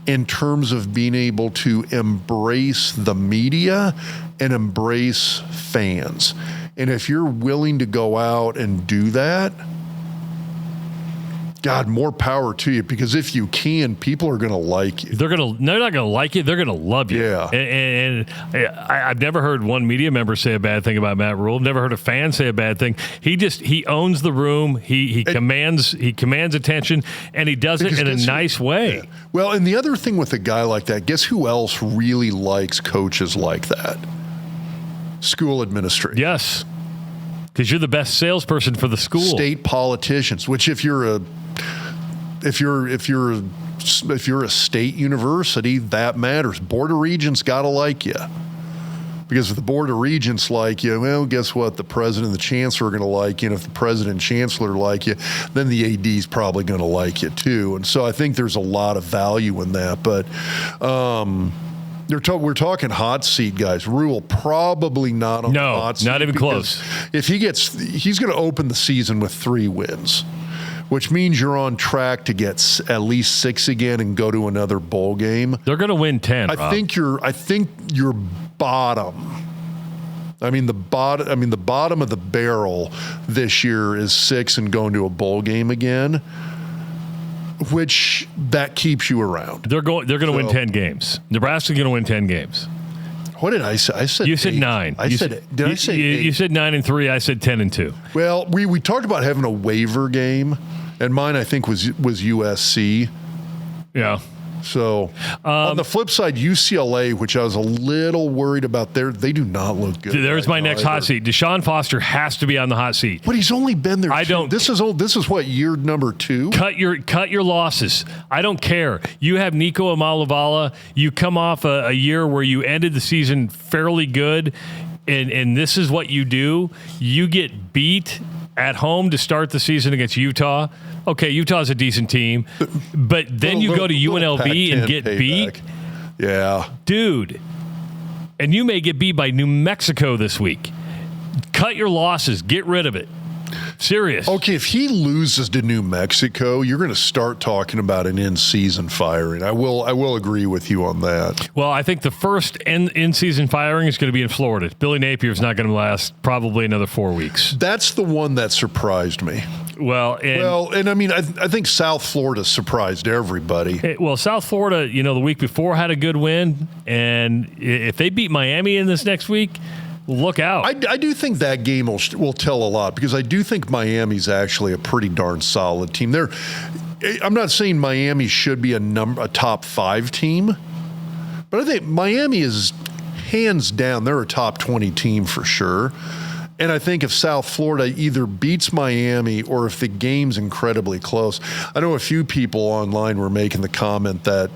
in terms of being able to embrace the media and embrace fans. And if you're willing to go out and do that, God, more power to you, because if you can, people are going to like you. They're not going to like you. They're going to love you. Yeah. And I've never heard one media member say a bad thing about Matt Rule. Never heard a fan say a bad thing. He owns the room. He commands attention, and he does it in a nice way. Yeah. Well, and the other thing with a guy like that, guess who else really likes coaches like that? School administrators. Yes. Because you're the best salesperson for the school. State politicians, which if you're a state university, that matters. Board of Regents got to like you. Because if the Board of Regents like you, well, guess what? The president and the chancellor are going to like you. And if the president and chancellor like you, then the AD is probably going to like you too. And so I think there's a lot of value in that. But we're talking hot seat guys. Rule probably not on the hot seat. No, not even close. If he's going to open the season with 3 wins, which means you're on track to get at least 6 again and go to another bowl game. They're going to win 10. I think your bottom. The bottom of the barrel this year is 6 and going to a bowl game again, which that keeps you around. They're going to win 10 games. Nebraska's going to win 10 games. What did I say? I said you said 8. 9. I said 8? You said 9-3. I said 10-2. Well, we talked about having a waiver game, and mine I think was USC. Yeah. So on the flip side, UCLA, which I was a little worried about, they do not look good. There's my next hot seat. Deshaun Foster has to be on the hot seat. But he's only been there. This is what, year number 2? Cut your losses. I don't care. You have Nico Amalavala. You come off a year where you ended the season fairly good, and this is what you do. You get beat at home to start the season against Utah. Okay, Utah's a decent team, but then you go to UNLV and get beat. Yeah. Dude, and you may get beat by New Mexico this week. Cut your losses. Get rid of it. Serious. Okay, if he loses to New Mexico, you're going to start talking about an in-season firing. I will agree with you on that. Well, I think the first in-season firing is going to be in Florida. Billy Napier's not going to last probably another 4 weeks. That's the one that surprised me. I think South Florida surprised everybody. South Florida, the week before had a good win, and if they beat Miami in this next week, look out. I do think that game will tell a lot, because I do think Miami's actually a pretty darn solid team. I'm not saying Miami should be a top 5 team, but I think Miami is hands down, they're a top 20 team for sure. And I think if South Florida either beats Miami or if the game's incredibly close, I know a few people online were making the comment that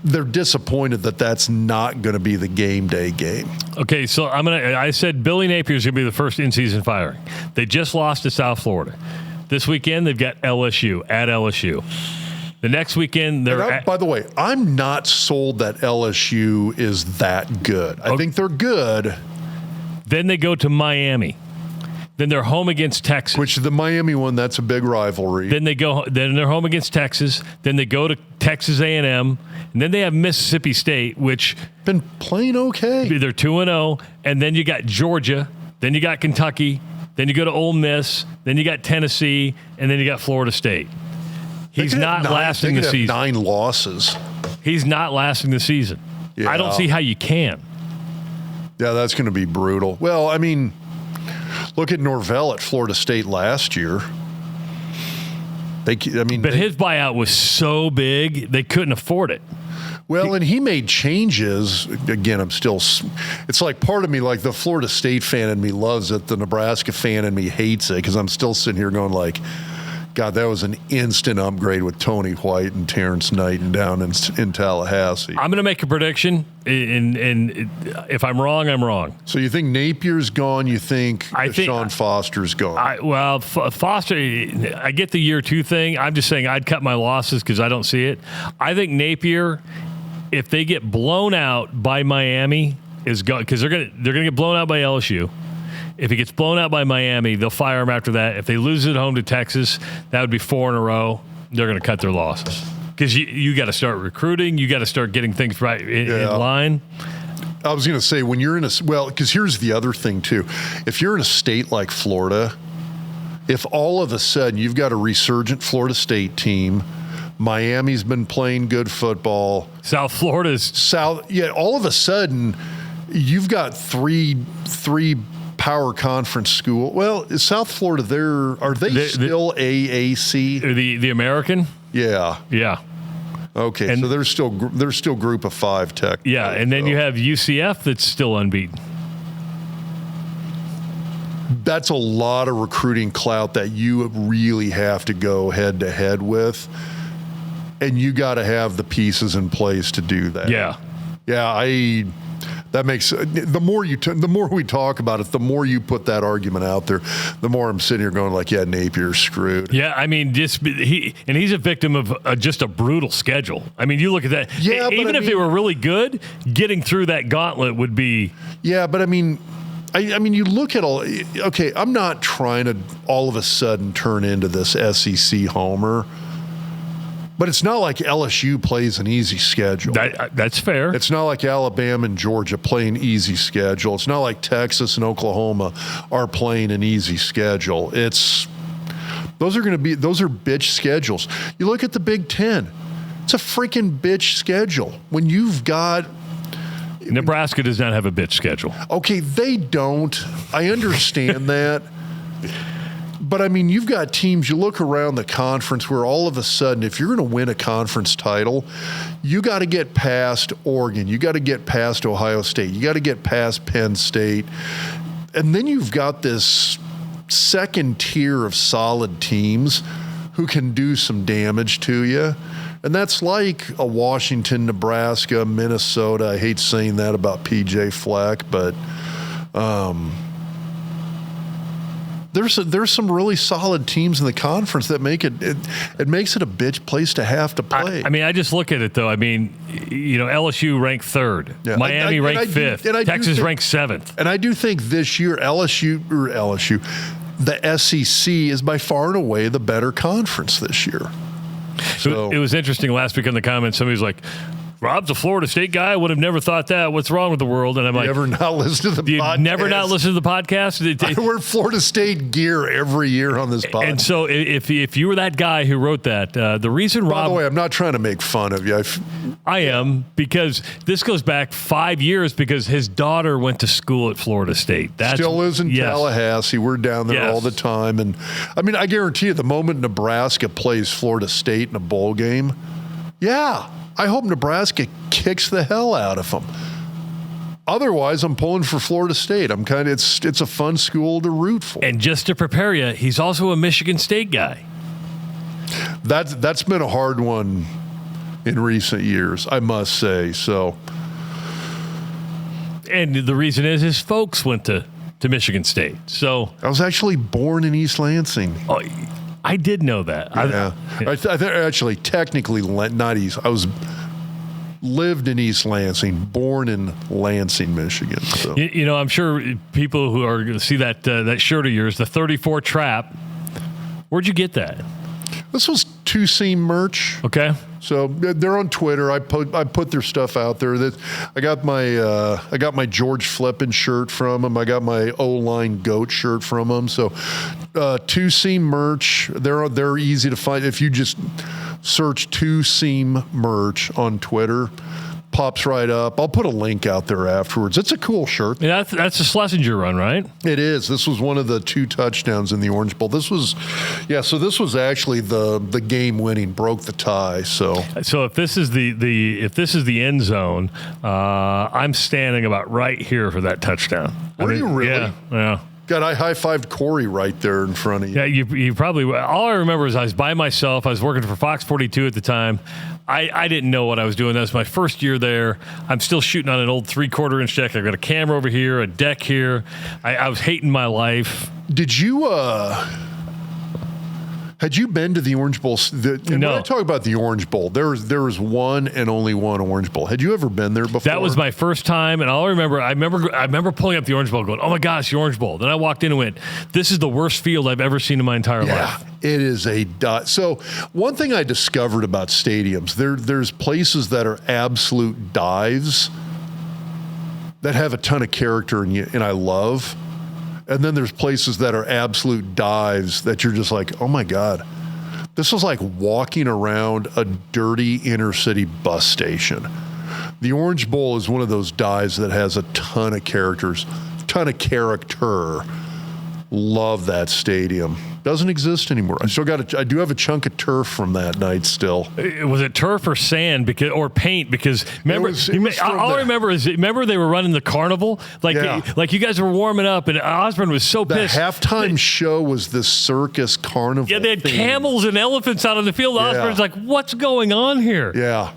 they're disappointed that that's not going to be the game day game. Okay, so I said Billy Napier's going to be the first in-season firing. They just lost to South Florida. This weekend, they've got LSU at LSU. The next weekend, by the way, I'm not sold that LSU is that good. I think they're good. Then they go to Miami. Then they're home against Texas. Which the Miami one, that's a big rivalry. Then they're home against Texas. Then they go to Texas A&M. And then they have Mississippi State, which been playing okay. They're 2-0. And then you got Georgia. Then you got Kentucky. Then you go to Ole Miss. Then you got Tennessee. And then you got Florida State. He's not lasting the season. 9 losses. He's not lasting the season. Yeah. I don't see how you can. Yeah, that's going to be brutal. Well, look at Norvell at Florida State last year. But his buyout was so big, they couldn't afford it. Well, and he made changes. Again, it's like part of me, like the Florida State fan in me loves it. The Nebraska fan in me hates it because I'm still sitting here going like, God, that was an instant upgrade with Tony White and Terrence Knighton down in Tallahassee. I'm going to make a prediction, and if I'm wrong, I'm wrong. So you think Napier's gone? You think Sean Foster's gone? Foster, I get the year 2 thing. I'm just saying I'd cut my losses because I don't see it. I think Napier, if they get blown out by Miami, is gone because they're going to get blown out by LSU. If he gets blown out by Miami, they'll fire him after that. If they lose at home to Texas, that would be 4 in a row. They're going to cut their losses because you got to start recruiting. You got to start getting things right in line. I was going to say when you're in because here's the other thing too. If you're in a state like Florida, if all of a sudden you've got a resurgent Florida State team, Miami's been playing good football. South Florida's all of a sudden you've got three power conference school. Well, is South Florida are they still AAC? The American? Yeah. Yeah. Okay, and so they're still group of 5 tech. Yeah, and then you have UCF that's still unbeaten. That's a lot of recruiting clout that you really have to go head to head with, and you got to have the pieces in place to do that. Yeah. Yeah, that makes the more we talk about it, the more you put that argument out there, the more I'm sitting here going like, yeah, Napier's screwed. Yeah, I mean, he's a victim of just a brutal schedule. I mean, you look at that. Yeah, even if they were really good, getting through that gauntlet would be. Yeah, but I mean, you look at all. Okay, I'm not trying to all of a sudden turn into this SEC homer. But it's not like LSU plays an easy schedule. That's fair. It's not like Alabama and Georgia play an easy schedule. It's not like Texas and Oklahoma are playing an easy schedule. Those are bitch schedules. You look at the Big Ten. It's a freaking bitch schedule. When you've got Nebraska does not have a bitch schedule. Okay, they don't. I understand that. But, I mean, you've got teams, you look around the conference where all of a sudden, if you're going to win a conference title, you got to get past Oregon. You got to get past Ohio State. You got to get past Penn State. And then you've got this second tier of solid teams who can do some damage to you. And that's like a Washington, Nebraska, Minnesota. I hate saying that about PJ Fleck, but there's some really solid teams in the conference that make it makes it a bitch place to have to play. I mean, I just look at it though. I mean, LSU ranked 3rd, yeah. Miami ranked 5th, Texas ranked 7th, and I do think this year LSU, the SEC is by far and away the better conference this year. So it was interesting last week in the comments. Somebody was like, Rob's a Florida State guy. I would have never thought that. What's wrong with the world? And I'm like, never not listen to the podcast. Never not listen to the podcast? I wear Florida State gear every year on this podcast. And so if you were that guy who wrote that, the reason Rob... By the way, I'm not trying to make fun of you. I am, because this goes back 5 years because his daughter went to school at Florida State. Still lives in Tallahassee. We're down there all the time. And I mean, I guarantee you the moment Nebraska plays Florida State in a bowl game, I hope Nebraska kicks the hell out of them. Otherwise, I'm pulling for Florida State. It's a fun school to root for. And just to prepare you, he's also a Michigan State guy. That's been a hard one in recent years, I must say. So, and the reason is his folks went to Michigan State. So I was actually born in East Lansing. Oh, I did know that. Yeah. I think actually technically not East. I lived in East Lansing, born in Lansing, Michigan. So. I'm sure people who are going to see that shirt of yours, the 34 Trap, where'd you get that? This was Two Seam merch. Okay. So they're on Twitter. I put their stuff out there. I got my George Flippin shirt from them. I got my O-line goat shirt from them. So Two Seam merch. They're easy to find if you just search Two Seam merch on Twitter. pops right up. I'll put a link out there afterwards. It's a cool shirt. Yeah, that's a Schlesinger run, right? It is. This was one of the 2 touchdowns in the Orange Bowl. This was actually the game winning, broke the tie. So if this is the end zone, I'm standing about right here for that touchdown. Were you really? Yeah. God, I high-fived Corey right there in front of you. Yeah, you probably. All I remember is I was by myself. I was working for Fox 42 at the time. I didn't know what I was doing. That was my first year there. I'm still shooting on an old 3/4 inch deck. I've got a camera over here, a deck here. I was hating my life. Did you? Had you been to the Orange Bowl? No. When I talk about the Orange Bowl, there was one and only one Orange Bowl. Had you ever been there before? That was my first time, and I remember pulling up the Orange Bowl going, oh my gosh, the Orange Bowl. Then I walked in and went, this is the worst field I've ever seen in my entire life. It is a dot. So one thing I discovered about stadiums, there's places that are absolute dives that have a ton of character and I love. And then there's places that are absolute dives that you're just like, oh my God, this is like walking around a dirty inner city bus station. The Orange Bowl is one of those dives that has a ton of character. Love that stadium. Doesn't exist anymore. I do have a chunk of turf from that night still. Was it turf or sand or paint? Because remember, all I remember is they were running the carnival. Like you guys were warming up, and Osborne was so pissed. The halftime show was this circus carnival. Yeah, they had camels and elephants out on the field. Osborne's like, what's going on here? Yeah,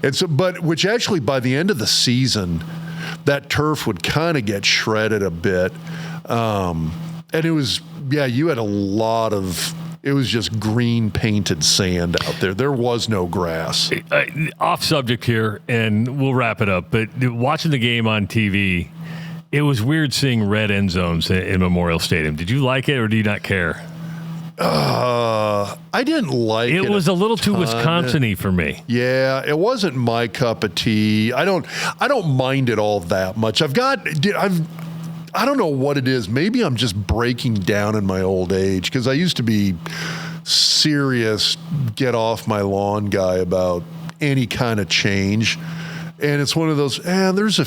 and so, which actually by the end of the season, that turf would kind of get shredded a bit, and it was. Yeah, you had it was just green painted sand out there. There was no grass. Off subject here, and we'll wrap it up, but watching the game on TV, it was weird seeing red end zones in Memorial Stadium. Did you like it or do you not care? I didn't like it. It was a little too Wisconsin-y for me. Yeah, it wasn't my cup of tea. I don't mind it all that much. I don't know what it is. Maybe I'm just breaking down in my old age because I used to be serious, get off my lawn guy about any kind of change. And it's one of those, there's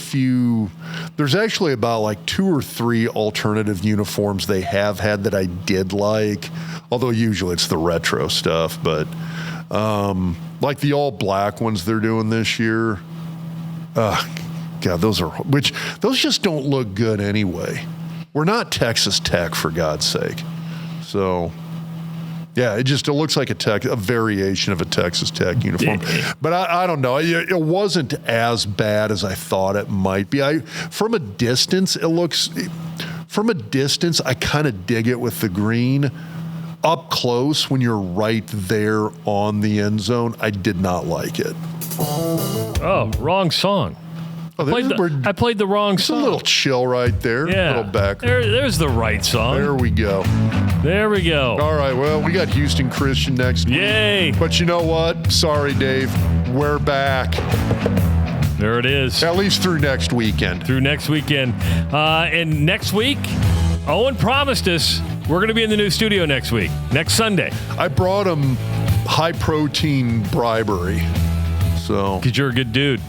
actually about like 2 or 3 alternative uniforms they have had that I did like, although usually it's the retro stuff. But like the all black ones they're doing this year, God, those just don't look good anyway. We're not Texas Tech, for God's sake. So, yeah, it looks like a variation of a Texas Tech uniform. But I don't know. It wasn't as bad as I thought it might be. From a distance, I kind of dig it with the green. Up close, when you're right there on the end zone, I did not like it. Oh, wrong song. I played the wrong song. It's a little chill right there. Yeah. A little back. There's the right song. There we go. All right, well, we got Houston Christian next week. Yay. But you know what? Sorry, Dave. We're back. There it is. At least through next weekend. And next week, Owen promised us we're going to be in the new studio next Sunday. I brought him high-protein bribery. Because you're a good dude.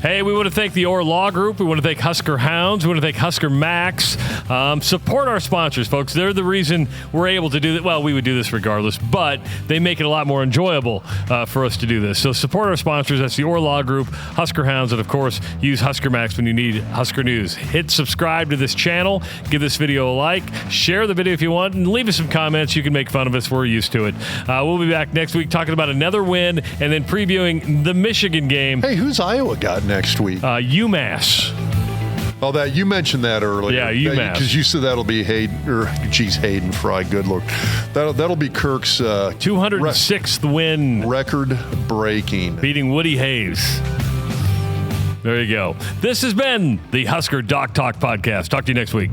Hey, we want to thank the Orr Law Group. We want to thank Husker Hounds. We want to thank Husker Max. Support our sponsors, folks. They're the reason we're able to do that. Well, we would do this regardless, but they make it a lot more enjoyable for us to do this. So support our sponsors. That's the Orr Law Group, Husker Hounds, and, of course, use Husker Max when you need Husker News. Hit subscribe to this channel. Give this video a like. Share the video if you want, and leave us some comments. You can make fun of us. We're used to it. We'll be back next week talking about another win and then previewing the Michigan game. Hey, who's Iowa got next week? UMass. Oh, that you mentioned that earlier. Yeah, UMass. Because you said that'll be Hayden Fry. Good Lord, that'll be Kirk's 206th win, record breaking, beating Woody Hayes. There you go. This has been the Husker Doc Talk Podcast. Talk to you next week.